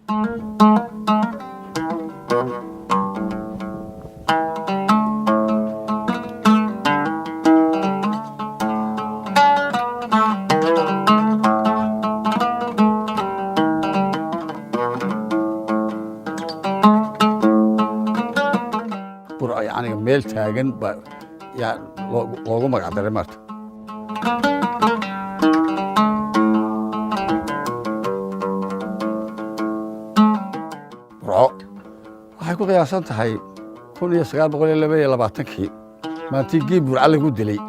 يعني ميل تاجن يعني لوجو مقعد مرت برعو waxay ku qiyaasan tahay 1922 maantii giib burca lagu dilay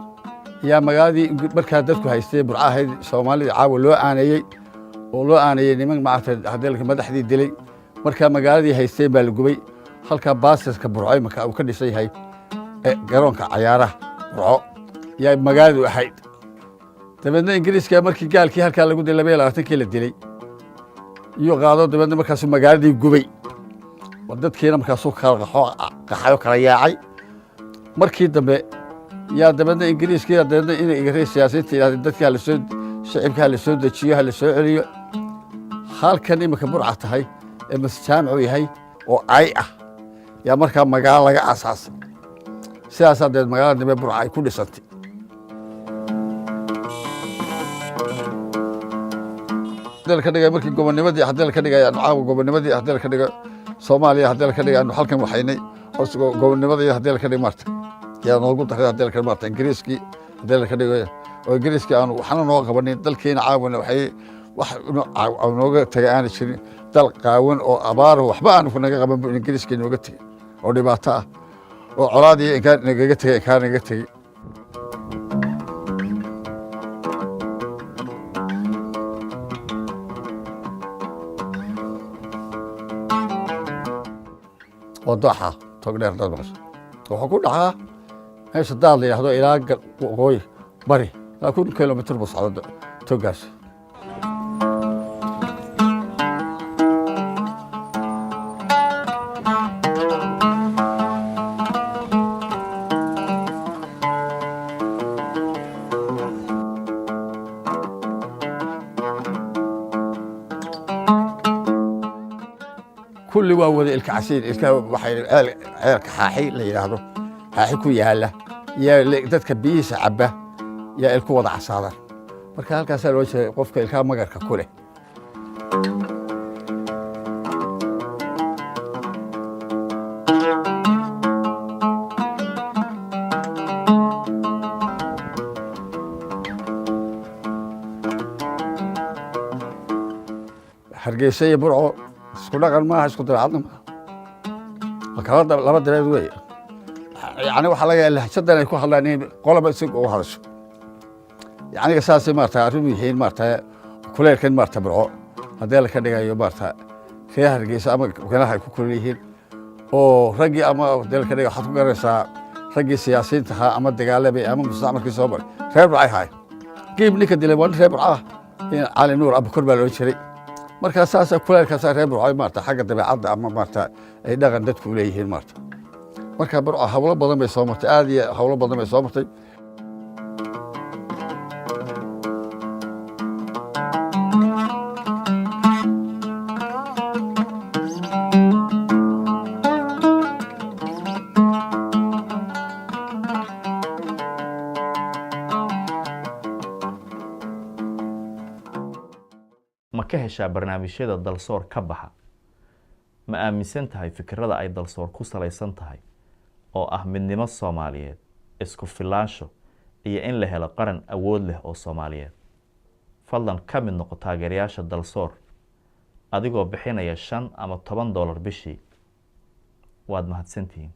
yaa magaaladii markaa dadku haystay burca ahayd Soomaalida caawa loo aanayay niman maartay hadalka madaxdii dilay markaa magaaladii haystay baa la gubay halka baasaska burco markaa uu ka dhisay yahay garoonka ciyaaraha burco yaa magaaladu ahayd dabadna Ingiriiska markii gaalkii halka lagu dilay 22 la dilay iyo qaado dabadna markaas magaaladii gubay wadadkeena markaas uu qaxayo kala yaacay markii dambe yaa dabadna Ingiriiska dabadna in Ingiriis siyaasiyiinta dadka la soo shacabka la soo dejiyo la soo celiyo halkan imika burca tahay ee masjaamacu yahay oo ay ah yaa markaa magaalo laga asaasay sidaas adeed magaalada dambe burca ay ku dhisantay dalka dhigay markii gobonnimadii hadal ka dhigay caawa gobonnimadii hadal ka dhigay Soomaaliya hadal ka dhigay halkan waxaynay oo gobonnimadii hadal ka dhigay marta yaa noogu daray hadal ka marta Ingiriiski hadal ka dhigay oo Ingiriiski aan waxna noo qabanin dalkeena caawina wax nooga tagay aan jirin dal qaawan oo abaar waxba aan ku naga qaban Ingiriiski nooga tagay oo dhibaato ah oo colaadii naga tagay وضحى تقدر تدرس وحكون لها ايش الدال هذول الى قوي بري لكن كيلومتر بس على توقاس كل واحد الكعسين waxay ceelka xaaxi la yiraahdo xaaxi ku yaala yaa dadka biisa caba yaa ilku wada casaadan marka halkaas loo jeedo qofka ilka magarka ku leh hargeysa iyo burco isku dhaqan ma isku dabeecad ma halka laba dabeed way yani waxa laga yahay lahjadan ay ku hadlaan in qolaba isig oo hadasho yani asaasi marta arrin yihiin marta kuleelkan marta burco hadii la ka dhigayo marta kee hargeysa ama ganaha ku kuleeyeen oo ragi ama hadii la ka dhigayo xad ku garaysaa ragi siyaasiyiinta ama dagaalamay ama mustacmalkii soo maray reer burco ay geeb ninka dilay waan reer burco in cali nuur abukar baa loo jiray marka saasa kuleelkaas reer burco marta xagga dabeecadda ama marta ay dhaqan dadku leeyihiin marta marka burco hawlo badan bay soo martay aad iyo hawlo badan bay soo martay ma ka heshaa barnaamijyada dalsoor ka baxa ma aaminsan tahay fikrada ay dalsoor ku salaysan tahay oo ah midnimo Soomaaliyeed isku filaansho iyo in la helo qaran awood leh oo Soomaaliyeed fadlan ka mid noqo taageerayaasha dalsoor adigoo bixinaya $5 ama $10 bishii waad mahadsantihiin